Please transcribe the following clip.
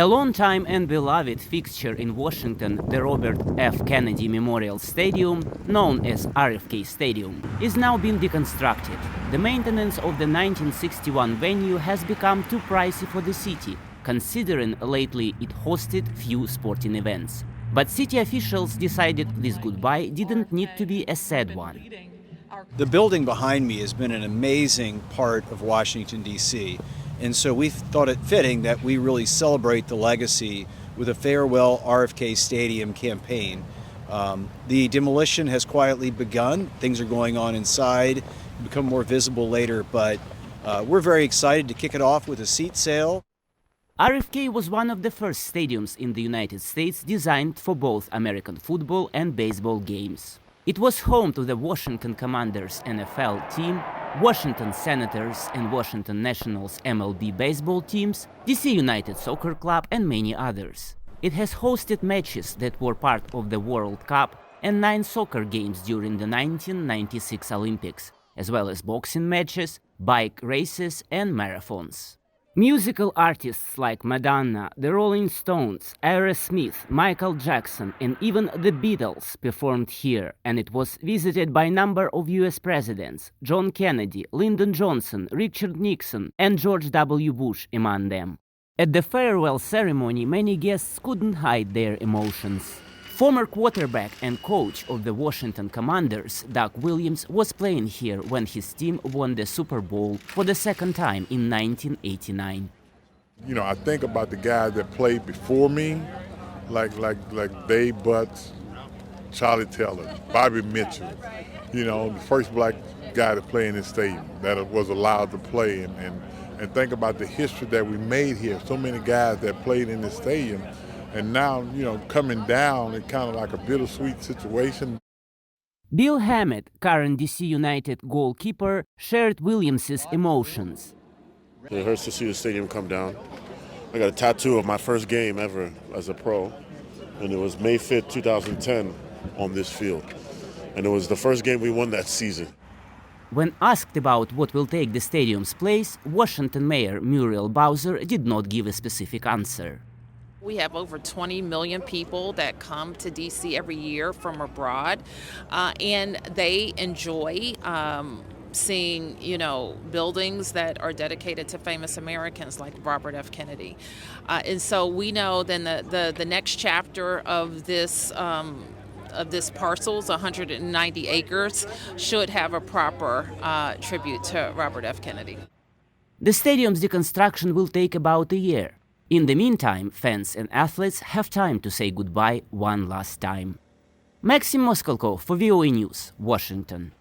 A long-time and beloved fixture in Washington, the Robert F. Kennedy Memorial Stadium, known as RFK Stadium, is now being deconstructed. The maintenance of the 1961 venue has become too pricey for the city, considering lately it hosted few sporting events. But city officials decided this goodbye didn't need to be a sad one. The building behind me has been an amazing part of Washington, D.C., and so we thought it fitting that we really celebrate the legacy with a farewell RFK Stadium campaign. The demolition has quietly begun. Things are going on inside, become more visible later, but we're very excited to kick it off with a seat sale. RFK was one of the first stadiums in the United States designed for both American football and baseball games. It was home to the Washington Commanders NFL team, Washington Senators and Washington Nationals MLB baseball teams, DC United Soccer Club and many others. It has hosted matches that were part of the World Cup and 9 soccer games during the 1996 Olympics, as well as boxing matches, bike races and marathons. Musical artists like Madonna, the Rolling Stones, Aerosmith, Michael Jackson and even the Beatles performed here, and it was visited by a number of US presidents, John Kennedy, Lyndon Johnson, Richard Nixon and George W. Bush among them. At the farewell ceremony, many guests couldn't hide their emotions. Former quarterback and coach of the Washington Commanders, Doug Williams, was playing here when his team won the Super Bowl for the second time in 1989. You know, I think about the guys that played before me, like Dave Butts, Charlie Taylor, Bobby Mitchell, you know, the first black guy to play in this stadium that was allowed to play. And think about the history that we made here. So many guys that played in this stadium. And now, you know, coming down, it's kind of like a bittersweet situation. Bill Hamid, current DC United goalkeeper, shared Williams's emotions. It hurts to see the stadium come down. I got a tattoo of my first game ever as a pro, and it was May 5th, 2010 on this field. And it was the first game we won that season. When asked about what will take the stadium's place, Washington Mayor Muriel Bowser did not give a specific answer. We have over 20 million people that come to D.C. every year from abroad, and they enjoy seeing, you know, buildings that are dedicated to famous Americans like Robert F. Kennedy. And so we know then the next chapter of this parcel's 190 acres should have a proper tribute to Robert F. Kennedy. The stadium's deconstruction will take about a year. In the meantime, fans and athletes have time to say goodbye one last time. Maxim Moskalkov for VOA News, Washington.